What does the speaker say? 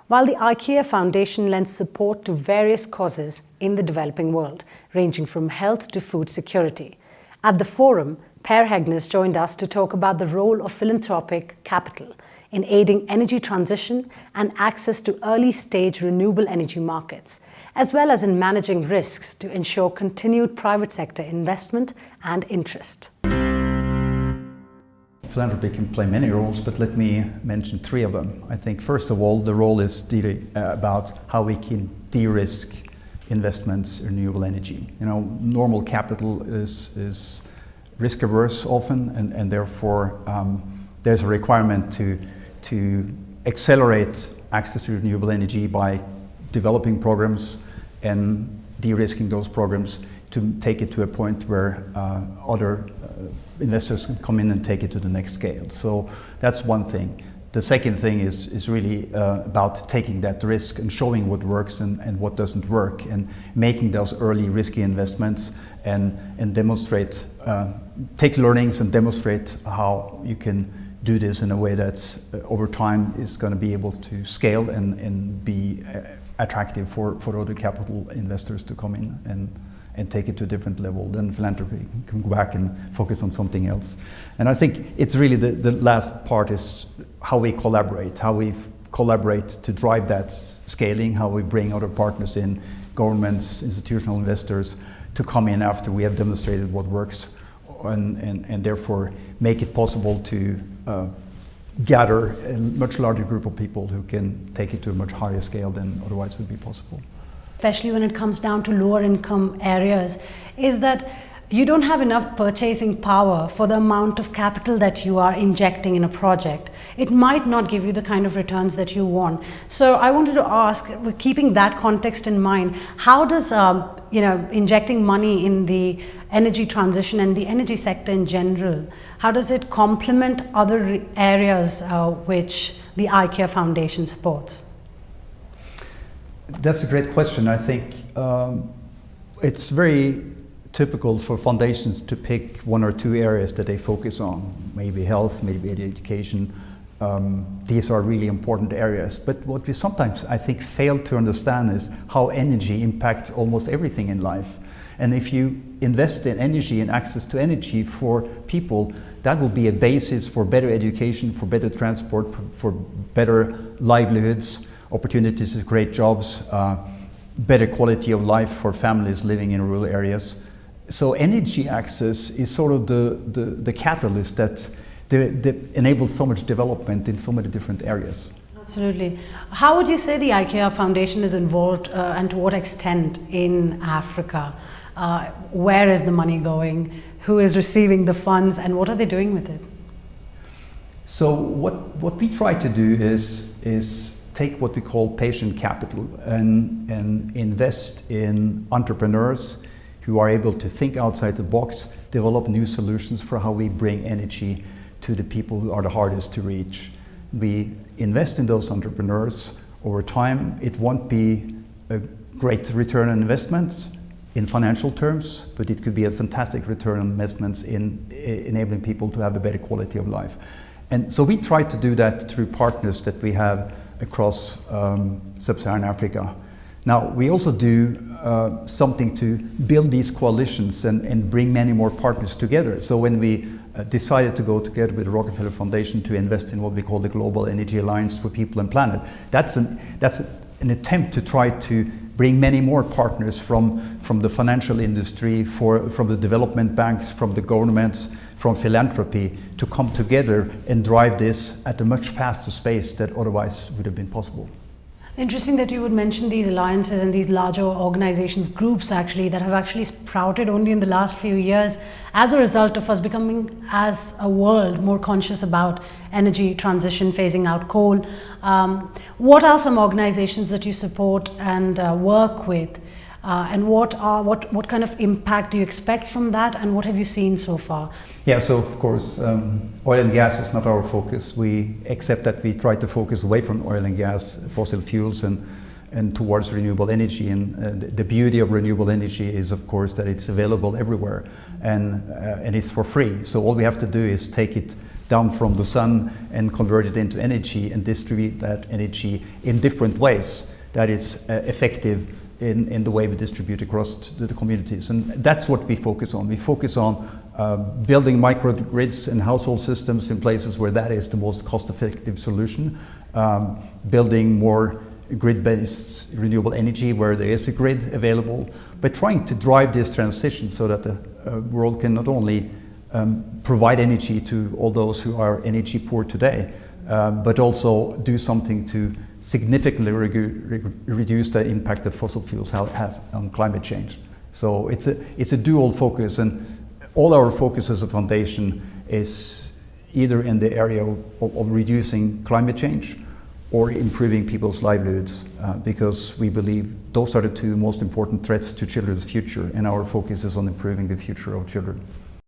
while the Ikea Foundation lends support to various causes in the developing world, ranging from health to food security. At the forum, Per Heggnes joined us to talk about the role of philanthropic capital in aiding energy transition and access to early-stage renewable energy markets, as well as in managing risks to ensure continued private sector investment and interest. Philanthropy can play many roles, but let me mention three of them. I think, first of all, the role is about how we can de-risk investments in renewable energy. Normal capital is risk-averse often, and therefore there's a requirement to accelerate access to renewable energy by developing programs and de-risking those programs to take it to a point where other investors can come in and take it to the next scale. So that's one thing. The second thing is really about taking that risk and showing what works and what doesn't work, and making those early risky investments and demonstrate, take learnings and demonstrate how you can do this in a way that's over time is going to be able to scale and be attractive for other capital investors to come in and take it to a different level. Then philanthropy can go back and focus on something else. And I think it's really the last part is how we collaborate to drive that scaling, how we bring other partners in, governments, institutional investors, to come in after we have demonstrated what works, and therefore make it possible to gather a much larger group of people who can take it to a much higher scale than otherwise would be possible. Especially when it comes down to lower income areas, is that you don't have enough purchasing power for the amount of capital that you are injecting in a project. It might not give you the kind of returns that you want. So I wanted to ask, keeping that context in mind, how does injecting money in the energy transition and the energy sector in general, how does it complement other areas which the Ikea Foundation supports? That's a great question. I think it's very typical for foundations to pick one or two areas that they focus on, maybe health, maybe education. These are really important areas. But what we sometimes, I think, fail to understand is how energy impacts almost everything in life. And if you invest in energy and access to energy for people, that will be a basis for better education, for better transport, for better livelihoods, opportunities to create jobs, better quality of life for families living in rural areas. So energy access is sort of the catalyst that enables so much development in so many different areas. Absolutely. How would you say the Ikea Foundation is involved and to what extent in Africa? Where is the money going? Who is receiving the funds, and what are they doing with it? So what we try to do is take what we call patient capital and invest in entrepreneurs who are able to think outside the box, develop new solutions for how we bring energy to the people who are the hardest to reach. We invest in those entrepreneurs. Over time, it won't be a great return on investment in financial terms, but it could be a fantastic return on investments in enabling people to have a better quality of life. And so we try to do that through partners that we have across sub-Saharan Africa. Now, we also do something to build these coalitions and bring many more partners together. So when we decided to go together with the Rockefeller Foundation to invest in what we call the Global Energy Alliance for People and Planet, that's an attempt to try to bring many more partners from the financial industry, from the development banks, from the governments, from philanthropy, to come together and drive this at a much faster pace that otherwise would have been possible. Interesting that you would mention these alliances and these larger organizations, groups actually, that have actually sprouted only in the last few years as a result of us becoming, as a world, more conscious about energy transition, phasing out coal. What are some organizations that you support and work with? And what kind of impact do you expect from that, and what have you seen so far? Yeah, so of course, oil and gas is not our focus. We accept that we try to focus away from oil and gas, fossil fuels, and towards renewable energy. And the beauty of renewable energy is, of course, that it's available everywhere, and it's for free. So all we have to do is take it down from the sun and convert it into energy and distribute that energy in different ways that is effective in the way we distribute across the communities. And that's what we focus on. We focus on building microgrids and household systems in places where that is the most cost-effective solution, building more grid-based renewable energy where there is a grid available, but trying to drive this transition so that the world can not only provide energy to all those who are energy poor today, but also do something to significantly reduce the impact that fossil fuels has on climate change. So it's a dual focus, and all our focus as a foundation is either in the area of reducing climate change or improving people's livelihoods, because we believe those are the two most important threats to children's future, and our focus is on improving the future of children.